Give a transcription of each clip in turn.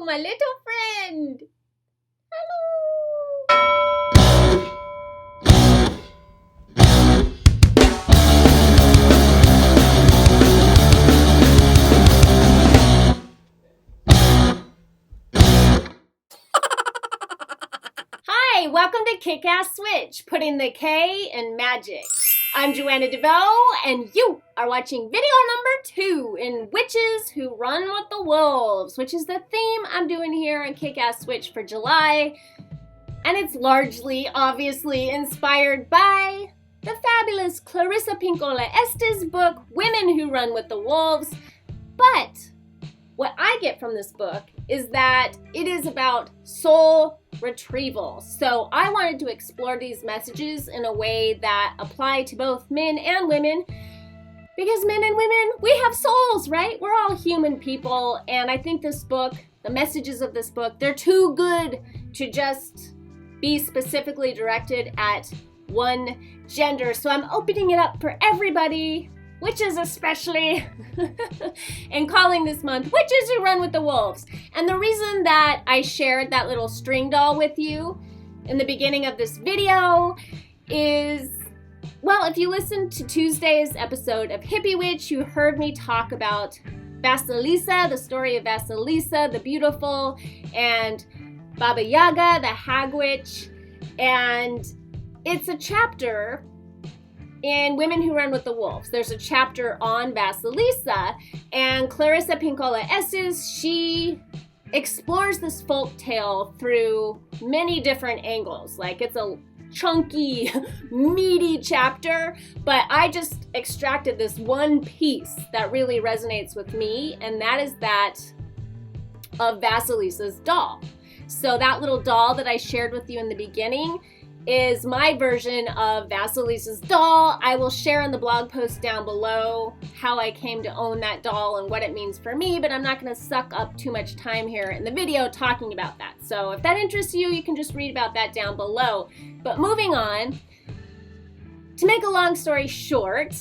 my little friend. Hello. Hi, welcome to Kick-Ass Switch, putting the K in magic. I'm Joanna DeVoe, and you are watching video number 2 in Witches Who Run with the Wolves, which is the theme I'm doing here on Kick-Ass Switch for July. And it's largely, obviously, inspired by the fabulous Clarissa Pinkola Estes book, Women Who Run with the Wolves. But what I get from this book is that it is about soul retrieval. So I wanted to explore these messages in a way that apply to both men and women, because men and women, we have souls, right? We're all human people, and I think this book, the messages of this book, they're too good to just be specifically directed at one gender. So I'm opening it up for everybody, witches especially, and calling this month Witches Who Run with the Wolves. And the reason that I shared that little string doll with you in the beginning of this video is, well, if you listened to Tuesday's episode of Hippie Witch, you heard me talk about Vasalisa, the story of Vasalisa, the beautiful, and Baba Yaga, the hag witch. And it's a chapter in Women Who Run with the Wolves. There's a chapter on Vasalisa, and Clarissa Pinkola Estes, she explores this folk tale through many different angles. Like, it's a chunky, meaty chapter, but I just extracted this one piece that really resonates with me, and that is that of Vasalisa's doll. So that little doll that I shared with you in the beginning is my version of Vasalisa's doll. I will share in the blog post down below how I came to own that doll and what it means for me, but I'm not going to suck up too much time here in the video talking about that. So if that interests you, you can just read about that down below. But moving on, to make a long story short,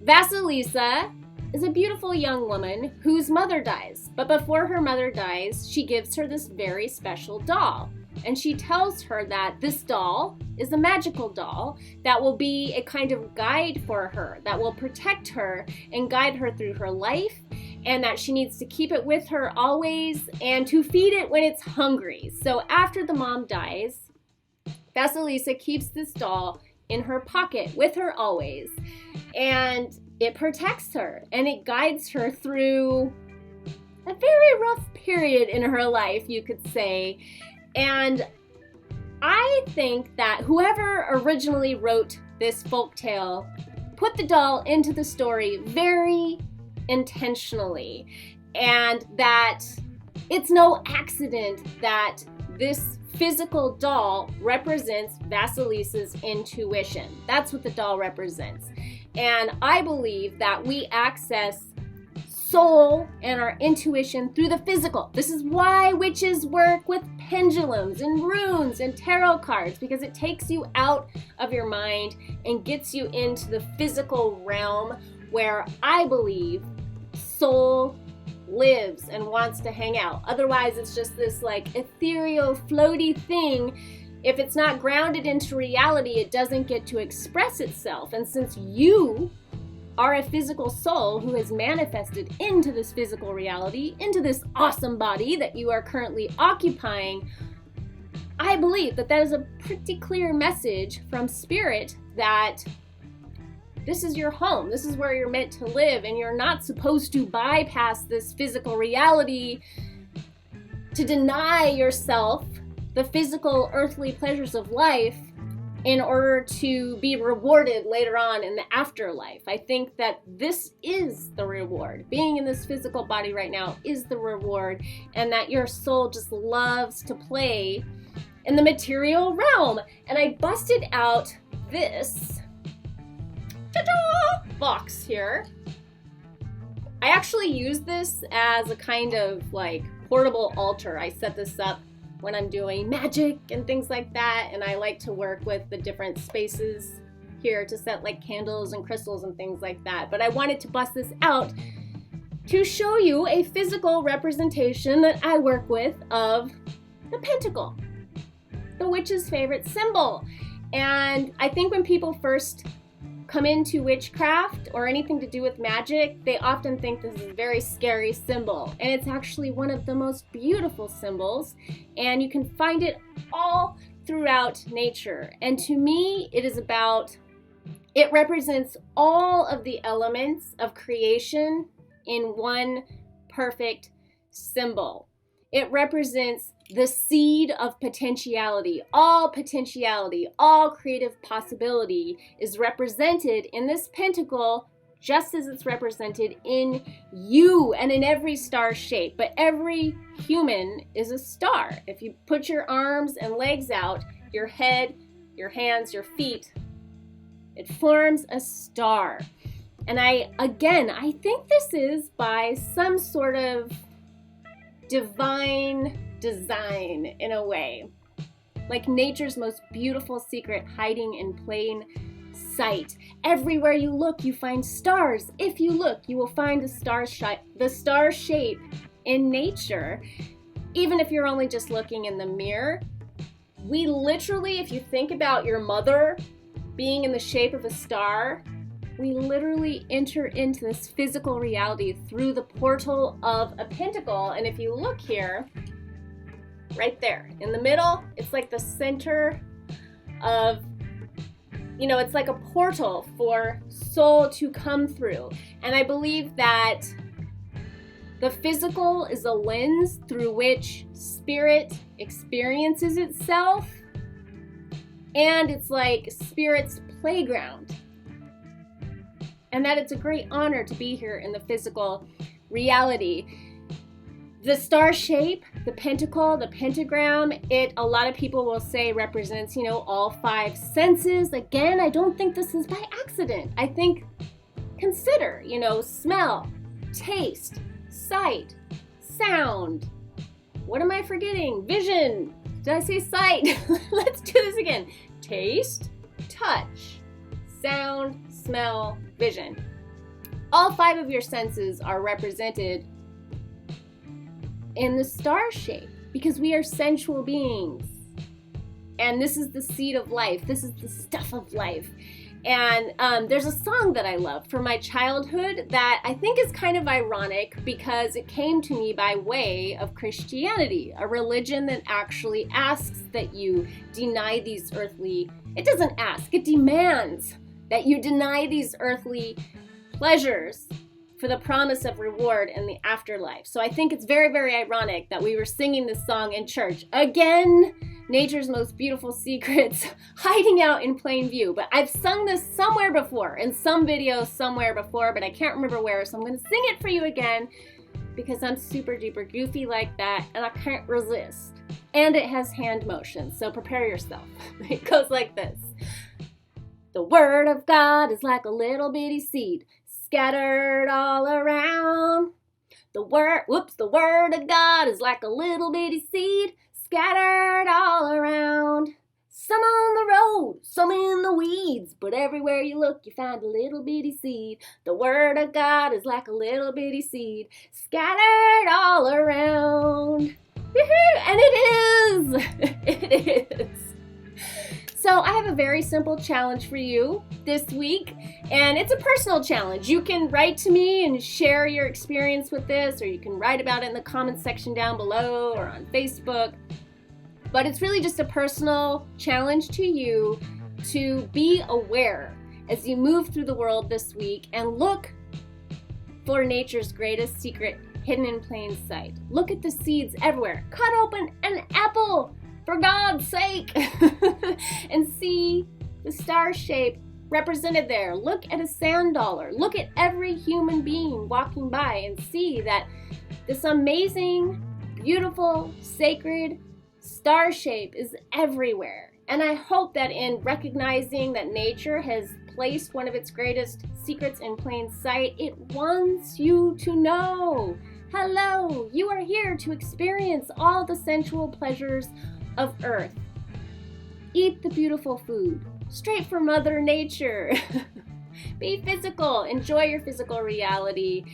Vasalisa is a beautiful young woman whose mother dies. But before her mother dies, she gives her this very special doll. And she tells her that this doll is a magical doll that will be a kind of guide for her, that will protect her and guide her through her life, and that she needs to keep it with her always and to feed it when it's hungry. So after the mom dies, Vasalisa keeps this doll in her pocket with her always, and it protects her and it guides her through a very rough period in her life, you could say. And I think that whoever originally wrote this folktale put the doll into the story very intentionally, and that it's no accident that this physical doll represents Vasalisa's intuition. That's what the doll represents. And I believe that we access soul and our intuition through the physical. This is why witches work with pendulums and runes and tarot cards, because it takes you out of your mind and gets you into the physical realm where I believe soul lives and wants to hang out. Otherwise, it's just this like ethereal, floaty thing. If it's not grounded into reality, it doesn't get to express itself. And since you are a physical soul who has manifested into this physical reality, into this awesome body that you are currently occupying, I believe that that is a pretty clear message from Spirit that this is your home, this is where you're meant to live, and you're not supposed to bypass this physical reality to deny yourself the physical earthly pleasures of life in order to be rewarded later on in the afterlife. I think that this is the reward. Being in this physical body right now is the reward, and that your soul just loves to play in the material realm. And I busted out this ta-da, box here. I actually use this as a kind of like portable altar. I set this up when I'm doing magic and things like that, and I like to work with the different spaces here to set like candles and crystals and things like that. But I wanted to bust this out to show you a physical representation that I work with of the pentacle, the witch's favorite symbol. And I think when people first come into witchcraft or anything to do with magic, they often think this is a very scary symbol. And it's actually one of the most beautiful symbols, and you can find it all throughout nature. And to me, it represents all of the elements of creation in one perfect symbol. It represents the seed of potentiality. All creative possibility is represented in this pentacle, just as it's represented in you and in every star shape. But every human is a star. If you put your arms and legs out, your head, your hands, your feet, it forms a star. And I think this is by some sort of divine design in a way, like nature's most beautiful secret hiding in plain sight. Everywhere you look, you find stars. If you look, you will find the star shape in nature. Even if you're only just looking in the mirror, we literally, if you think about your mother being in the shape of a star, we literally enter into this physical reality through the portal of a pentacle. And if you look here, right there in the middle, it's like the center of, it's like a portal for soul to come through. And I believe that the physical is a lens through which spirit experiences itself, and it's like spirit's playground. And that it's a great honor to be here in the physical reality. The star shape, the pentacle, the pentagram, a lot of people will say represents, all five senses. Again, I don't think this is by accident. I think, consider, smell, taste, sight, sound. What am I forgetting? Vision. Did I say sight? Let's do this again. Taste, touch, sound, smell, vision. All five of your senses are represented in the star shape because we are sensual beings. And this is the seed of life. This is the stuff of life. And there's a song that I love from my childhood that I think is kind of ironic because it came to me by way of Christianity, a religion that actually asks that you deny these earthly, it doesn't ask, it demands that you deny these earthly pleasures for the promise of reward in the afterlife. So I think it's very, very ironic that we were singing this song in church. Again, nature's most beautiful secrets hiding out in plain view. But I've sung this somewhere before, in some video somewhere before, but I can't remember where. So I'm going to sing it for you again because I'm super duper goofy like that and I can't resist. And it has hand motion, so prepare yourself. It goes like this. The word of God is like a little bitty seed scattered all around. The word of God is like a little bitty seed scattered all around. Some on the road, some in the weeds, but everywhere you look you find a little bitty seed. The word of God is like a little bitty seed scattered all around. And it is! It is! So I have a very simple challenge for you this week, and it's a personal challenge. You can write to me and share your experience with this, or you can write about it in the comments section down below or on Facebook. But it's really just a personal challenge to you to be aware as you move through the world this week and look for nature's greatest secret hidden in plain sight. Look at the seeds everywhere. Cut open an apple, for God's sake, and see the star shape represented there. Look at a sand dollar. Look at every human being walking by and see that this amazing, beautiful, sacred star shape is everywhere. And I hope that in recognizing that nature has placed one of its greatest secrets in plain sight, it wants you to know, hello, you are here to experience all the sensual pleasures of earth. Eat the beautiful food, straight from Mother Nature. Be physical, enjoy your physical reality,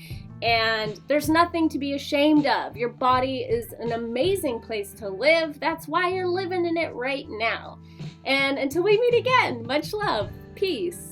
And there's nothing to be ashamed of. Your body is an amazing place to live. That's why you're living in it right now. And until we meet again, much love. Peace.